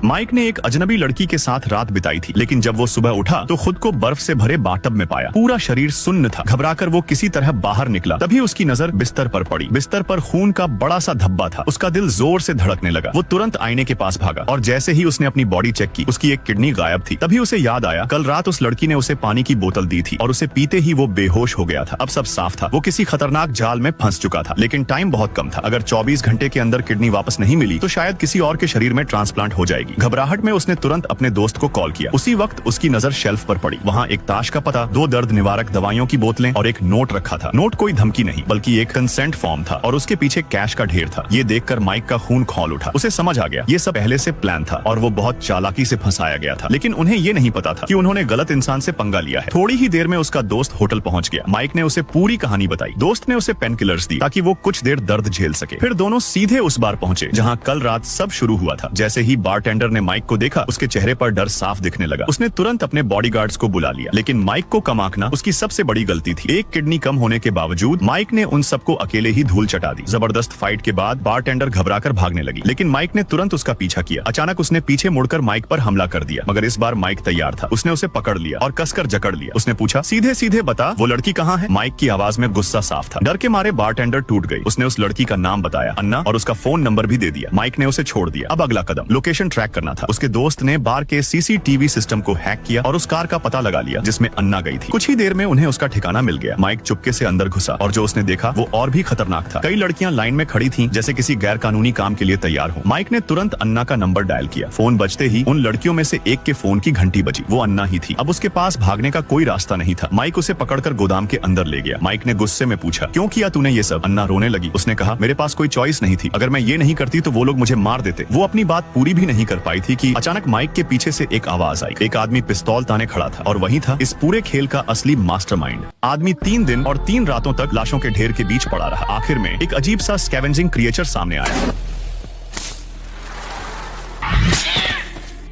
Mic ने एक अजनबी लड़की के साथ रात बिताई थी, लेकिन जब वो सुबह उठा तो खुद को बर्फ से भरे बाथटब में पाया। पूरा शरीर सुन्न था। घबराकर वो किसी तरह बाहर निकला, तभी उसकी नजर बिस्तर पर पड़ी। बिस्तर पर खून का बड़ा सा धब्बा था। उसका दिल जोर से धड़कने लगा। वो तुरंत आईने के पास भागा और जैसे ही उसने अपनी बॉडी चेक की, उसकी एक किडनी गायब थी। तभी उसे याद आया, कल रात उस लड़की ने उसे पानी की बोतल दी थी और उसे पीते ही वो बेहोश हो गया था। अब सब साफ था। वो किसी खतरनाक जाल में फंस चुका था, लेकिन टाइम बहुत कम था। अगर 24 घंटे के अंदर किडनी वापस नहीं मिली तो शायद किसी और के शरीर में ट्रांसप्लांट हो जाएगी। घबराहट में उसने तुरंत अपने दोस्त को कॉल किया। उसी वक्त उसकी नजर शेल्फ पर पड़ी। वहाँ एक ताश का पता, 2 दर्द निवारक दवाइयों की बोतलें और एक नोट रखा था। नोट कोई धमकी नहीं, बल्कि एक कंसेंट फॉर्म था और उसके पीछे कैश का ढेर था। ये देखकर माइक का खून खौल उठा। उसे समझ आ गया, ये सब पहले से प्लान था और वो बहुत चालाकी से फंसाया गया था। लेकिन उन्हें ये नहीं पता था कि उन्होंने गलत इंसान से पंगा लिया है। थोड़ी ही देर में उसका दोस्त होटल पहुंच गया। माइक ने उसे पूरी कहानी बताई। दोस्त ने उसे पेन किलर्स दी ताकि वो कुछ देर दर्द झेल सके। फिर दोनों सीधे उस बार पहुंचे जहां कल रात सब शुरू हुआ था। जैसे ही बारटेंडर ने माइक को देखा, उसके चेहरे पर डर साफ दिखने लगा। उसने तुरंत अपने बॉडीगार्ड्स को बुला लिया, लेकिन माइक को कम आंकना उसकी सबसे बड़ी गलती थी। एक किडनी कम होने के बावजूद माइक ने उन सबको अकेले ही धूल चटा दी। जबरदस्त फाइट के बाद बारटेंडर घबराकर भागने लगी, लेकिन माइक ने तुरंत उसका पीछा किया। अचानक उसने पीछे मुड़कर माइक पर हमला कर दिया, मगर इस बार माइक तैयार था। उसने उसे पकड़ लिया और कसकर जकड़ लिया। उसने पूछा, सीधे सीधे बता, वो लड़की कहाँ है? माइक की आवाज में गुस्सा साफ था। डर के मारे बारटेंडर टूट गई। उसने उस लड़की का नाम बताया, अन्ना, और उसका फोन नंबर भी दे दिया। माइक ने उसे छोड़ दिया। अब अगला कदम लोकेशन ट्रैक करना था। उसके दोस्त ने बार के सीसीटीवी सिस्टम को हैक किया और उस कार का पता लगा लिया जिसमें अन्ना गई थी। कुछ ही देर में उन्हें उसका ठिकाना मिल गया। माइक चुपके से अंदर घुसा और जो उसने देखा वो और भी खतरनाक था। कई लड़कियां लाइन में खड़ी थीं, जैसे किसी गैर कानूनी काम के लिए तैयार हो। माइक ने तुरंत अन्ना का नंबर डायल किया। फोन बजते ही उन लड़कियों में से एक के फोन की घंटी बजी। वो अन्ना ही थी। अब उसके पास भागने का कोई रास्ता नहीं था। माइक उसे पकड़कर गोदाम के अंदर ले गया। माइक ने गुस्से में पूछा, क्यों किया तूने ये सब? अन्ना रोने लगी। उसने कहा, मेरे पास कोई चॉइस नहीं थी। अगर मैं ये नहीं करती तो वो लोग मुझे मार देते। वो अपनी बात पूरी भी नहीं कर पाई थी कि अचानक माइक के पीछे से एक आवाज आई। एक आदमी पिस्तौल ताने खड़ा था और वही था इस पूरे खेल का असली मास्टरमाइंड। आदमी 3 दिन और 3 रातों तक लाशों के ढेर के बीच पड़ा रहा। आखिर में एक अजीब सा स्कैवेंजिंग क्रिएचर सामने आया।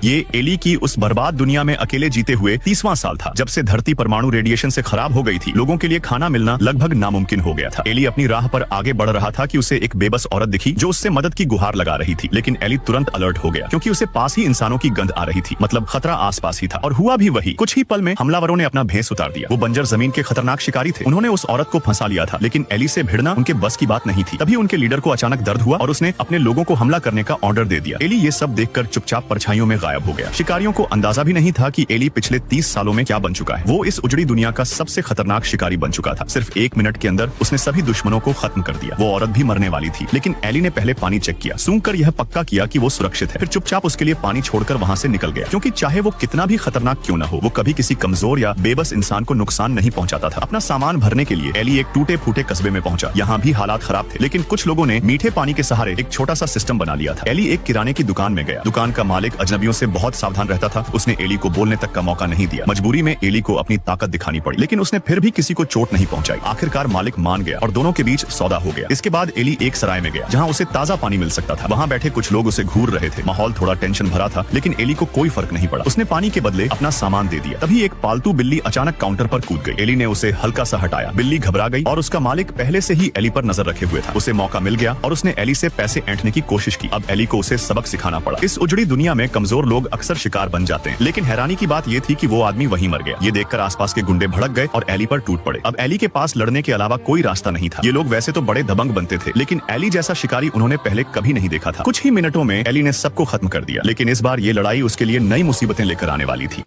ये एली की उस बर्बाद दुनिया में अकेले जीते हुए 30वां साल था, जब से धरती परमाणु रेडिएशन से खराब हो गई थी। लोगों के लिए खाना मिलना लगभग नामुमकिन हो गया था। एली अपनी राह पर आगे बढ़ रहा था कि उसे एक बेबस औरत दिखी जो उससे मदद की गुहार लगा रही थी। लेकिन एली तुरंत अलर्ट हो गया, क्योंकि उसे पास ही इंसानों की गंध आ रही थी। मतलब खतरा आसपास ही था। और हुआ भी वही। कुछ ही पल में हमलावरों ने अपना भेस उतार दिया। वो बंजर जमीन के खतरनाक शिकारी थे। उन्होंने उस औरत को फंसा लिया था, लेकिन एली से भिड़ना उनके बस की बात नहीं थी। तभी उनके लीडर को अचानक दर्द हुआ और उसने अपने लोगों को हमला करने का ऑर्डर दे दिया। एली ये सब देखकर चुपचाप परछाइयों में गायब हो गया। शिकारियों को अंदाजा भी नहीं था कि एली पिछले 30 सालों में क्या बन चुका है। वो इस उजड़ी दुनिया का सबसे खतरनाक शिकारी बन चुका था। सिर्फ 1 मिनट के अंदर उसने सभी दुश्मनों को खत्म कर दिया। वो औरत भी मरने वाली थी, लेकिन एली ने पहले पानी चेक किया, सूंघकर यह पक्का किया कि वो सुरक्षित है। फिर चुपचाप उसके लिए पानी छोड़कर वहाँ से निकल गया, क्योंकि चाहे वो कितना भी खतरनाक क्यों न हो, वो कभी किसी कमजोर या बेबस इंसान को नुकसान नहीं पहुँचाता था। अपना सामान भरने के लिए एली एक टूटे फूटे कस्बे में पहुंचा। यहाँ भी हालात खराब थे, लेकिन कुछ लोगों ने मीठे पानी के सहारे एक छोटा सा सिस्टम बना लिया था। एली एक किराने की दुकान में गया। दुकान का मालिक अजनबियों से बहुत सावधान रहता था। उसने एली को बोलने तक का मौका नहीं दिया। मजबूरी में एली को अपनी ताकत दिखानी पड़ी, लेकिन उसने फिर भी किसी को चोट नहीं पहुंचाई। आखिरकार मालिक मान गया और दोनों के बीच सौदा हो गया। इसके बाद एली एक सराय में गया जहां उसे ताजा पानी मिल सकता था। वहां बैठे कुछ लोग उसे घूर रहे थे। माहौल थोड़ा टेंशन भरा था, लेकिन एली को कोई फर्क नहीं पड़ा। उसने पानी के बदले अपना सामान दे दिया। तभी एक पालतू बिल्ली अचानक काउंटर पर कूद गई। एली ने उसे हल्का सा हटाया। बिल्ली घबरा गई और उसका मालिक पहले से ही एली पर नजर रखे हुए था। उसे मौका मिल गया और उसने एली से पैसे ऐंठने की कोशिश की। अब एली को उसे सबक सिखाना पड़ा। इस उजड़ी दुनिया में कमजोर लोग अक्सर शिकार बन जाते हैं, लेकिन हैरानी की बात यह थी कि वो आदमी वहीं मर गया। ये देखकर आसपास के गुंडे भड़क गए और एली पर टूट पड़े। अब एली के पास लड़ने के अलावा कोई रास्ता नहीं था। ये लोग वैसे तो बड़े दबंग बनते थे, लेकिन एली जैसा शिकारी उन्होंने पहले कभी नहीं देखा था। कुछ ही मिनटों में एली ने सबको खत्म कर दिया, लेकिन इस बार ये लड़ाई उसके लिए नई मुसीबतें लेकर आने वाली थी।